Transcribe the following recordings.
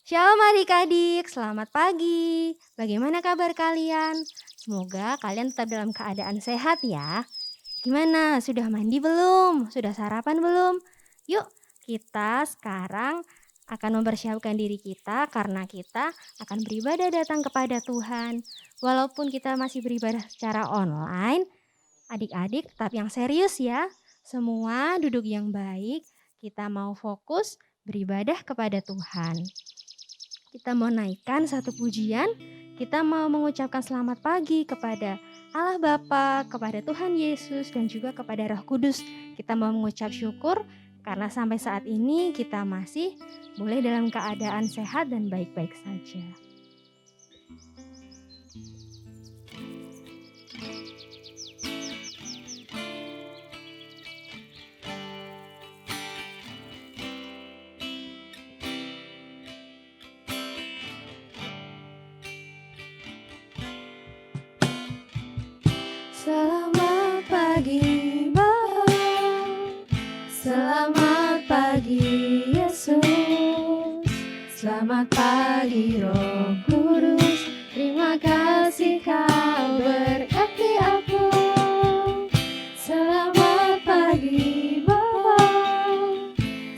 Shalom adik-adik, selamat pagi. Bagaimana kabar kalian? Semoga kalian tetap dalam keadaan sehat ya. Gimana, sudah mandi belum? Sudah sarapan belum? Yuk, kita sekarang akan mempersiapkan diri kita karena kita akan beribadah datang kepada Tuhan. Walaupun kita masih beribadah secara online, adik-adik tetap yang serius ya. Semua duduk yang baik, kita mau fokus beribadah kepada Tuhan. Kita mau naikkan satu pujian, kita mau mengucapkan selamat pagi kepada Allah Bapa, kepada Tuhan Yesus, dan juga kepada Roh Kudus. Kita mau mengucap syukur karena sampai saat ini kita masih boleh dalam keadaan sehat dan baik-baik saja. Selamat pagi Bapa, selamat pagi Yesus, selamat pagi Roh Kudus, terima kasih Kau berkati aku. Selamat pagi Bapa,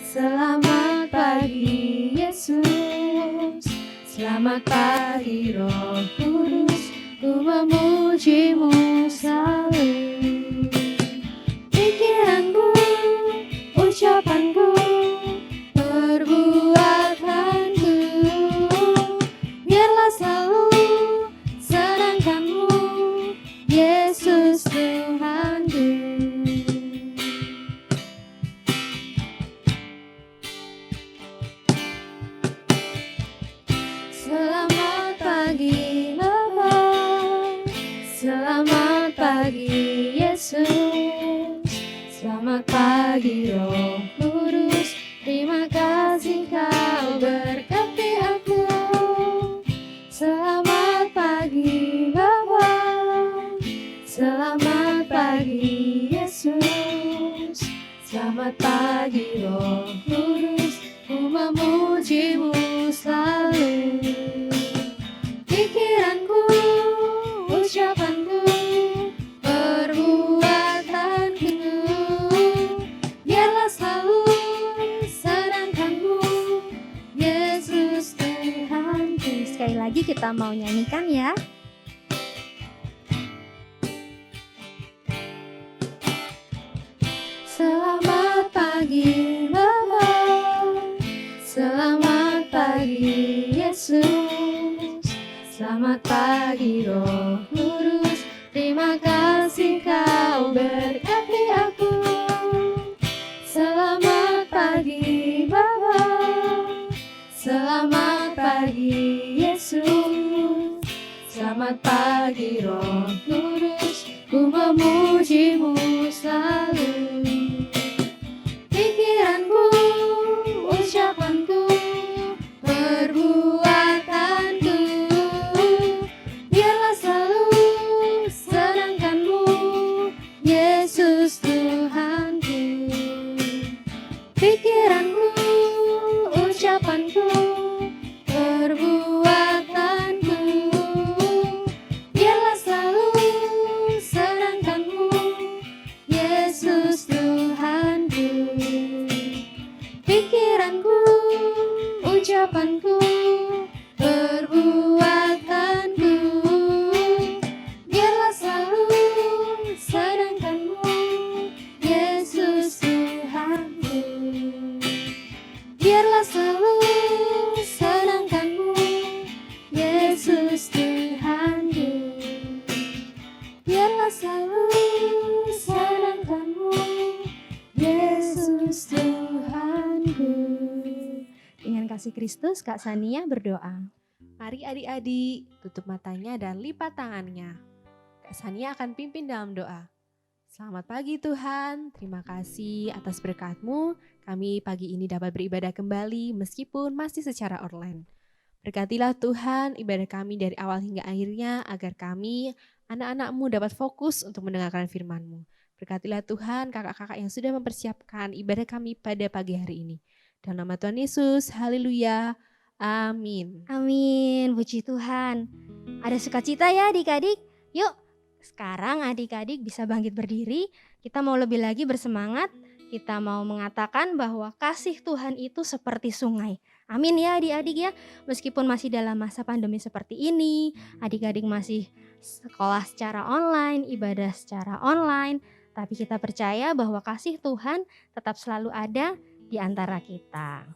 selamat pagi Yesus, selamat pagi Roh Kudus, ku memujimu selalu. Pikiranku, ucapanku, perbuatanku, biarlah selalu senangkanmu, Yesus Tuhanku. Selamat pagi Bapa, selamat pagi Yesus, selamat pagi Roh Kudus, terima kasih Kau berkati aku. Selamat pagi Bapa, selamat pagi Yesus, selamat pagi Roh Kudus, ku memujimu selalu. Pikiranku, ucapanku, perbuatanku, biarlah selalu senangkanmu, Yesus Tuhanku. Sekali lagi kita mau nyanyikan ya. Selamat pagi Bapa, selamat pagi Yesus, selamat pagi Roh Kudus, terima kasih Kau berkati aku. Selamat pagi Bapa, selamat pagi Yesus, selamat pagi Roh Kudus, ku memujimu selalu. Pikiranku, ucapanku, perbuatanku, biarlah selalu senangkanmu, Yesus Tuhanku. Pikiranku, ucapanku, perbuatanku, biarlah selalu senangkanmu, Yesus Tuhanku. Pikiranku, ucapanku, perbuatanku, biarlah selalu senangkanmu, Yesus Tuhanku. Biarlah selalu senangkanmu, Yesus Tuhanku. Biarlah selalu senangkanmu, Yesus Tuhanku. Dengan kasih Kristus, Kak Sania berdoa. Mari adik-adik tutup matanya dan lipat tangannya. Kak Sania akan pimpin dalam doa. Selamat pagi Tuhan, terima kasih atas berkat-Mu. Kami pagi ini dapat beribadah kembali meskipun masih secara online. Berkatilah Tuhan ibadah kami dari awal hingga akhirnya agar kami, anak-anak-Mu dapat fokus untuk mendengarkan firman-Mu. Berkatilah Tuhan kakak-kakak yang sudah mempersiapkan ibadah kami pada pagi hari ini. Dalam nama Tuhan Yesus, haleluya, Amin. Amin, puji Tuhan. Ada sukacita ya adik-adik? Yuk, sekarang adik-adik bisa bangkit berdiri. Kita mau lebih lagi bersemangat. Kita mau mengatakan bahwa kasih Tuhan itu seperti sungai. Amin ya adik-adik ya. Meskipun masih dalam masa pandemi seperti ini, adik-adik masih sekolah secara online, ibadah secara online, tapi kita percaya bahwa kasih Tuhan tetap selalu ada di antara kita.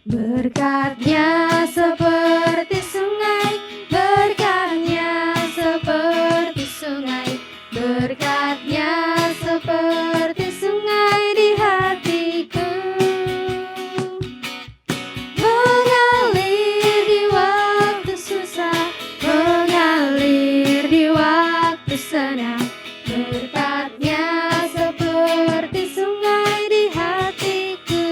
Berkatnya seperti sungai, berkatnya seperti sungai, berkatnya seperti sungai di hatiku. Mengalir di waktu susah, mengalir di waktu senang, berkatnya seperti sungai di hatiku.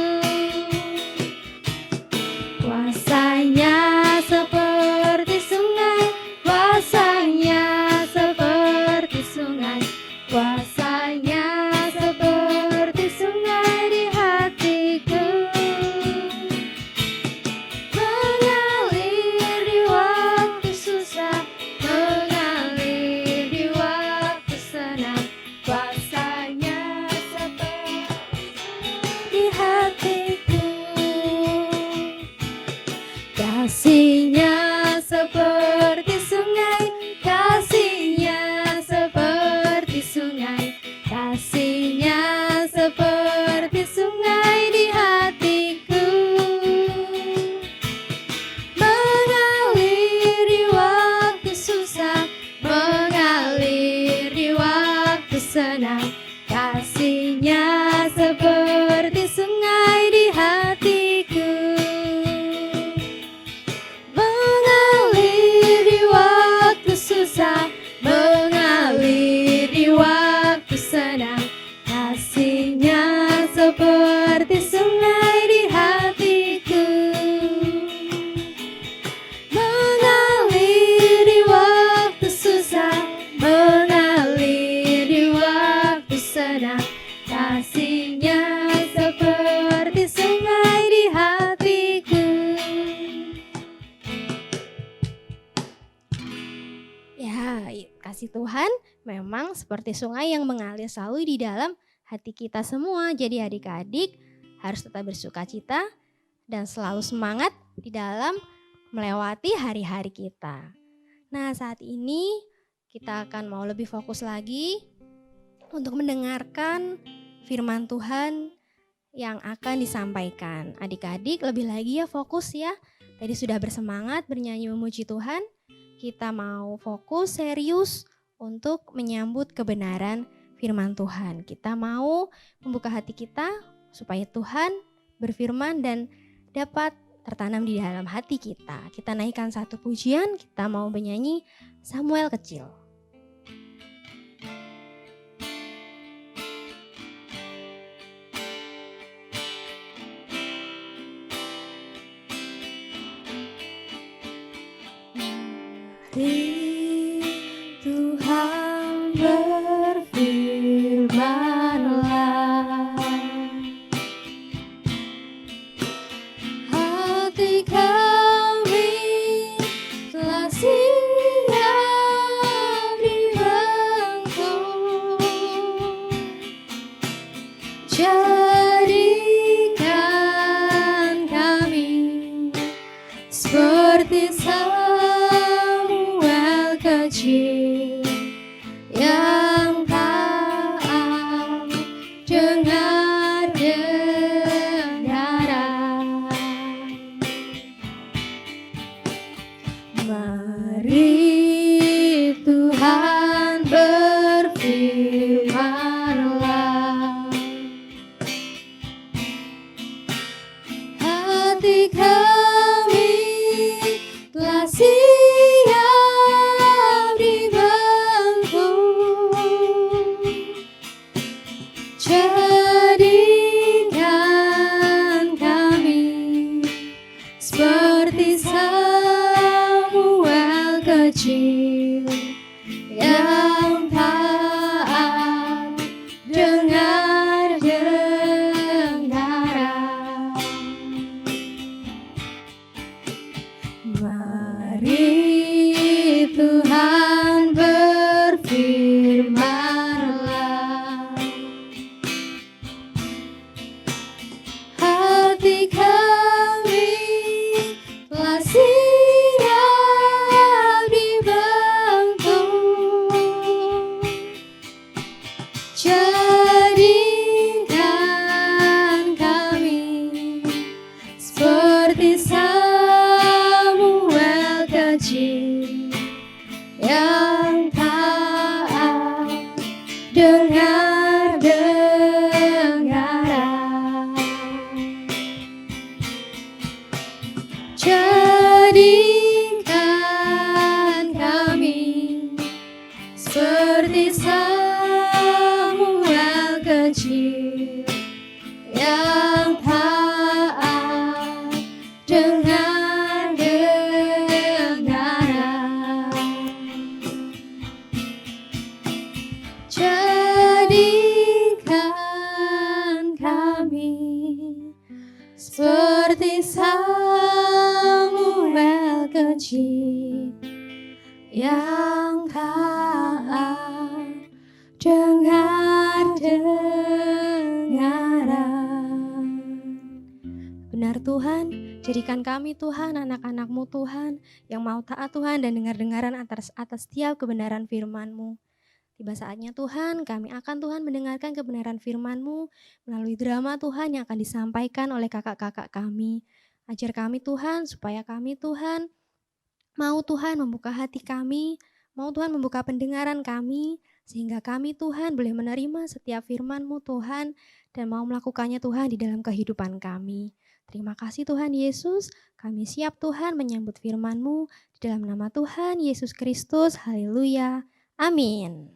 Kuasanya seperti sungai, kuasanya seperti sungai, kuasanya seperti sungai di hatiku. Mengalir di waktu susah, mengalir di waktu senang, kuasanya seperti di hatiku. Kasihnya seperti sungai, kasihnya seperti sungai, kasihnya seperti sungai di hatiku. Mengalir di waktu susah, mengalir di waktu senang, kasihnya seperti sungai di hatiku. Mengalir di waktu susah, mengalir di waktu senang, kasihnya seperti sungai di hatiku. Mengalir di waktu susah, mengalir di waktu senang, kasihnya seperti sungai di hatiku. Ya, kasih Tuhan memang seperti sungai yang mengalir selalu di dalam hati kita semua. Jadi adik-adik harus tetap bersukacita dan selalu semangat di dalam melewati hari-hari kita. Nah, saat ini kita akan mau lebih fokus lagi untuk mendengarkan firman Tuhan yang akan disampaikan. Adik-adik lebih lagi ya fokus ya. Tadi sudah bersemangat bernyanyi memuji Tuhan. Kita mau fokus serius untuk menyambut kebenaran firman Tuhan. Kita mau membuka hati kita supaya Tuhan berfirman dan dapat tertanam di dalam hati kita. Kita naikkan satu pujian, kita mau menyanyi Samuel Kecil. Tuhan berfirman-Lah, hati kami telah siap dibentuk, jadikan kami seperti Samuel kecil yang taat dengar dengaran. Mari Tuhan berfirman-Lah, hati kami telah siap dibentuk, jadikan kami seperti Samuel kecil yang taat dengar-dengaran. Mari Tuhan berfirman-Lah, hati kami telah siap dibentuk, jadikan kami seperti Samuel kecil yang taat dengar-dengaran. Jadikan kami seperti Samuel kecil yang taat dengar-dengaran. Jadikan kami seperti Samuel kecil yang taat dengar-dengaran. Benar Tuhan, jadikan kami Tuhan, anak-anak-Mu Tuhan, yang mau taat Tuhan dan dengar-dengaran atas setiap kebenaran firman-Mu. Tiba saatnya Tuhan, kami akan Tuhan mendengarkan kebenaran firman-Mu melalui drama Tuhan yang akan disampaikan oleh kakak-kakak kami. Ajar kami Tuhan, supaya kami Tuhan mau Tuhan membuka hati kami, mau Tuhan membuka pendengaran kami, sehingga kami Tuhan boleh menerima setiap firman-Mu Tuhan, dan mau melakukannya Tuhan di dalam kehidupan kami. Terima kasih Tuhan Yesus, kami siap Tuhan menyambut firman-Mu, di dalam nama Tuhan Yesus Kristus, haleluya, amin.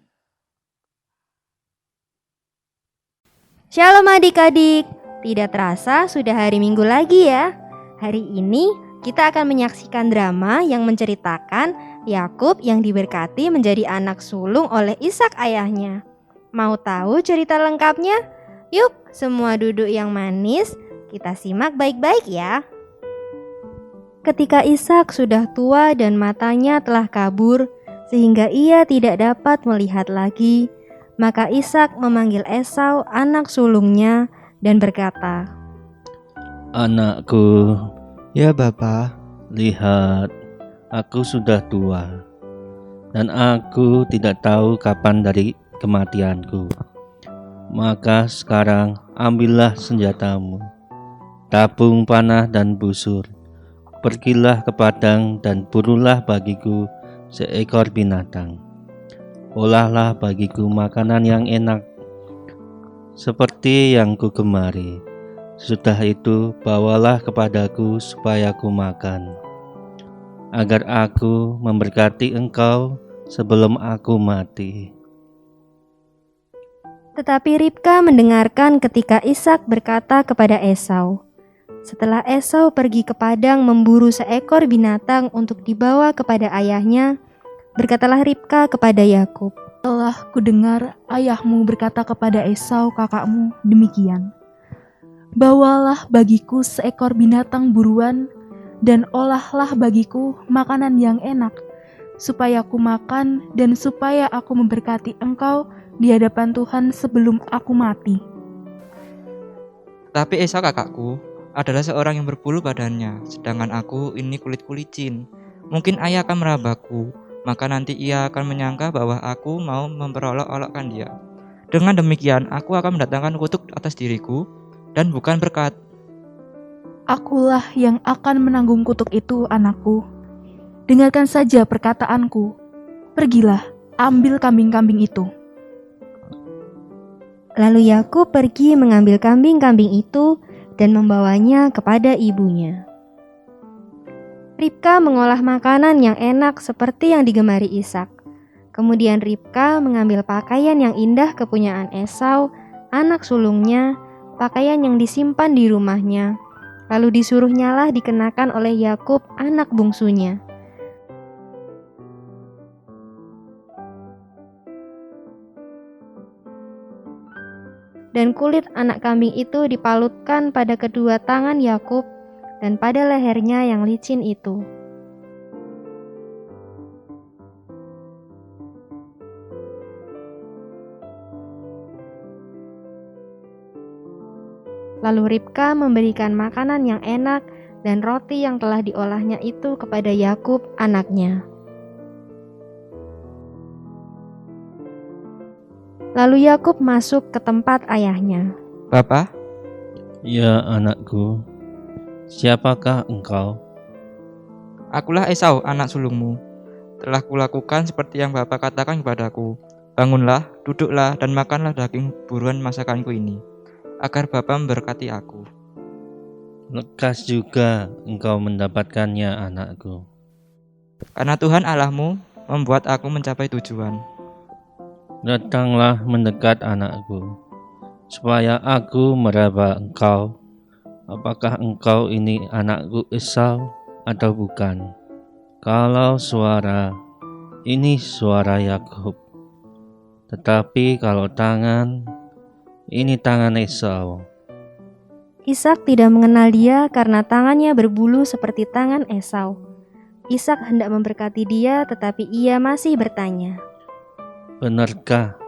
Shalom adik-adik, tidak terasa sudah hari Minggu lagi ya. Hari ini kita akan menyaksikan drama yang menceritakan Yakub yang diberkati menjadi anak sulung oleh Ishak ayahnya. Mau tahu cerita lengkapnya? Yuk semua duduk yang manis, kita simak baik-baik ya. Ketika Ishak sudah tua dan matanya telah kabur sehingga ia tidak dapat melihat lagi, maka Ishak memanggil Esau anak sulungnya dan berkata, "Anakku." "Ya Bapa, lihat, aku sudah tua, dan aku tidak tahu kapan dari kematianku. Maka sekarang ambillah senjatamu, tabung panah dan busur. Pergilah ke padang dan burulah bagiku seekor binatang. Olahlah bagiku makanan yang enak, seperti yang ku gemari. Sesudah itu bawalah kepadaku supaya ku makan, agar aku memberkati engkau sebelum aku mati." Tetapi Ribka mendengarkan ketika Ishak berkata kepada Esau. Setelah Esau pergi ke padang memburu seekor binatang untuk dibawa kepada ayahnya, berkatalah Ribka kepada Yakub, "Telah kudengar ayahmu berkata kepada Esau kakakmu demikian, bawalah bagiku seekor binatang buruan dan olahlah bagiku makanan yang enak, supaya aku makan dan supaya aku memberkati engkau di hadapan Tuhan sebelum aku mati." Tapi Esau kakakku adalah seorang yang berbulu badannya, sedangkan aku ini kulit-kulicin. Mungkin ayah akan merabaku, maka nanti ia akan menyangka bahwa aku mau memperolok-olokkan dia. Dengan demikian, aku akan mendatangkan kutuk atas diriku dan bukan berkat. Akulah yang akan menanggung kutuk itu, anakku. dengarkan saja perkataanku. Pergilah, ambil kambing-kambing itu. Lalu Yakub pergi mengambil kambing-kambing itu dan membawanya kepada ibunya. Ribka mengolah makanan yang enak seperti yang digemari Ishak. Kemudian Ribka mengambil pakaian yang indah kepunyaan Esau, anak sulungnya, pakaian yang disimpan di rumahnya. Lalu disuruhnyalah dikenakan oleh Yakub, anak bungsunya. Dan kulit anak kambing itu dipalutkan pada kedua tangan Yakub dan pada lehernya yang licin itu. Lalu Ribka memberikan makanan yang enak dan roti yang telah diolahnya itu kepada Yakub anaknya. Lalu Yakub masuk ke tempat ayahnya. Bapak, Ya anakku, siapakah engkau? akulah Esau, anak sulungmu. Telah kulakukan seperti yang Bapak katakan kepadaku. Bangunlah, duduklah, dan makanlah daging buruan masakanku ini, agar Bapak memberkati aku. Lekas juga engkau mendapatkannya, anakku. Karena Tuhan Allahmu membuat aku mencapai tujuan. Datanglah mendekat, anakku, supaya aku meraba engkau. Apakah engkau ini anakku Esau atau bukan? Kalau suara, ini suara Yakub. Tetapi kalau tangan, ini tangan Esau. Ishak tidak mengenal dia karena tangannya berbulu seperti tangan Esau. Ishak hendak memberkati dia, tetapi ia masih bertanya. Benarkah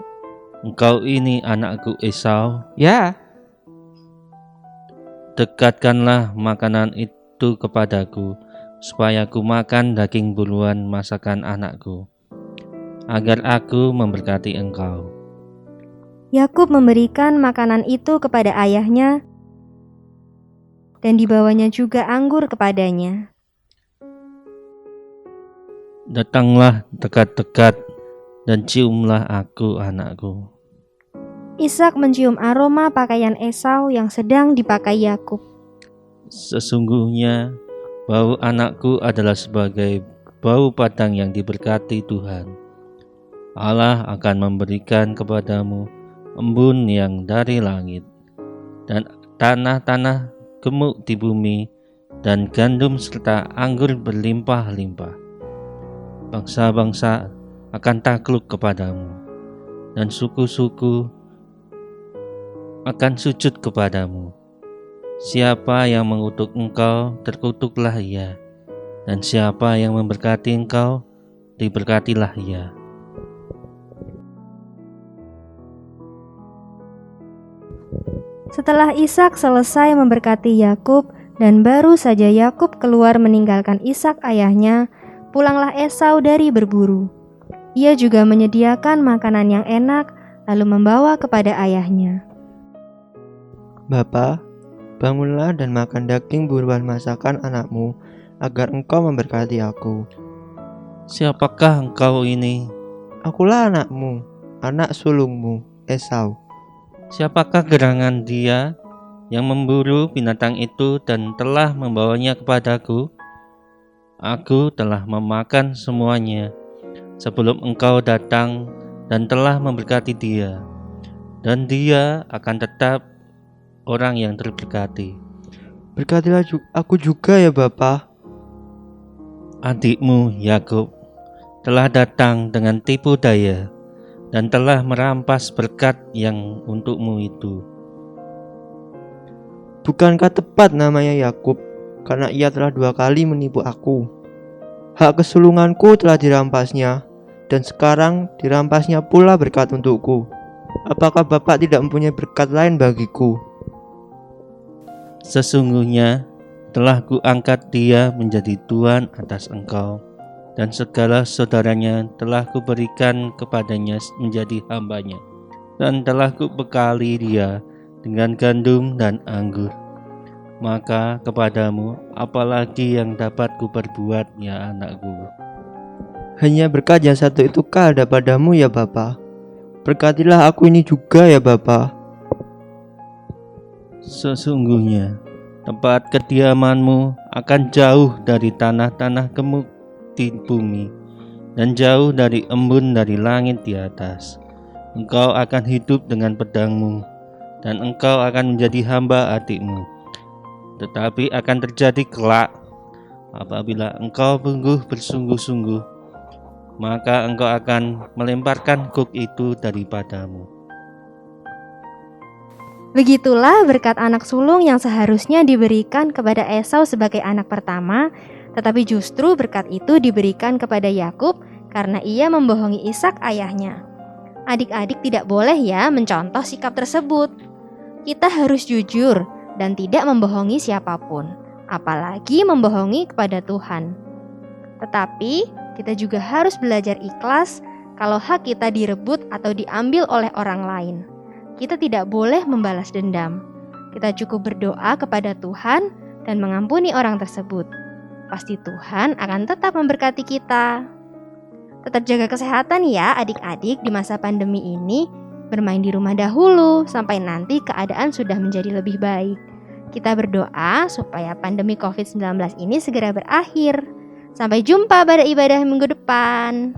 engkau ini anakku Esau? Ya, Dekatkanlah makanan itu kepadaku, supaya ku makan daging buruan masakan anakku, agar aku memberkati engkau. Yakub memberikan makanan itu kepada ayahnya, dan dibawanya juga anggur kepadanya. Datanglah dekat-dekat dan ciumlah aku, anakku. Ishak mencium aroma pakaian Esau yang sedang dipakai Yakub. Sesungguhnya bau anakku adalah sebagai bau padang yang diberkati Tuhan. Allah akan memberikan kepadamu embun yang dari langit, dan tanah-tanah gemuk di bumi, dan gandum serta anggur berlimpah-limpah. Bangsa-bangsa akan takluk kepadamu, dan suku-suku akan sujud kepadamu. Siapa yang mengutuk engkau, terkutuklah ia, dan siapa yang memberkati engkau, diberkatilah ia. Setelah Ishak selesai memberkati Yakub dan baru saja Yakub keluar meninggalkan Ishak ayahnya, pulanglah Esau dari berburu. Ia juga menyediakan makanan yang enak, lalu membawa kepada ayahnya. Bapa, bangunlah dan makan daging buruan masakan anakmu, agar engkau memberkati aku. Siapakah engkau ini? Akulah anakmu, anak sulungmu, Esau. Siapakah gerangan dia yang memburu binatang itu dan telah membawanya kepadaku? Aku telah memakan semuanya sebelum engkau datang dan telah memberkati dia, dan dia akan tetap orang yang terberkati. Berkatilah aku juga ya Bapa. Adikmu Yakub telah datang dengan tipu daya dan telah merampas berkat yang untukmu itu. Bukankah tepat namanya Yakub, karena ia telah 2 kali menipu aku? Hak kesulunganku telah dirampasnya, dan sekarang dirampasnya pula berkat untukku. Apakah Bapak tidak mempunyai berkat lain bagiku? Sesungguhnya telah kuangkat dia menjadi tuan atas engkau, dan segala saudaranya telah kuberikan kepadanya menjadi hambanya, dan telah kubekali dia dengan gandum dan anggur. maka kepadamu apalagi yang dapat kuperbuat ya anakku. Hanya berkat yang satu itukah ada padamu ya Bapa? Berkatilah aku ini juga ya Bapa. Sesungguhnya tempat kediamanmu akan jauh dari tanah-tanah gemuk di bumi dan jauh dari embun dari langit di atas. Engkau akan hidup dengan pedangmu dan engkau akan menjadi hamba adikmu. Tetapi akan terjadi kelak apabila engkau bersungguh-sungguh, maka engkau akan melemparkan gug itu daripadamu. Begitulah berkat anak sulung yang seharusnya diberikan kepada Esau sebagai anak pertama, tetapi justru berkat itu diberikan kepada Yakub karena ia membohongi Ishak ayahnya. Adik-adik tidak boleh ya mencontoh sikap tersebut. Kita harus jujur dan tidak membohongi siapapun, apalagi membohongi kepada Tuhan. Tetapi kita juga harus belajar ikhlas kalau hak kita direbut atau diambil oleh orang lain. Kita tidak boleh membalas dendam. Kita cukup berdoa kepada Tuhan dan mengampuni orang tersebut. Pasti Tuhan akan tetap memberkati kita. Tetap jaga kesehatan ya adik-adik di masa pandemi ini. Bermain di rumah dahulu sampai nanti keadaan sudah menjadi lebih baik. Kita berdoa supaya pandemi COVID-19 ini segera berakhir. Sampai jumpa pada ibadah minggu depan.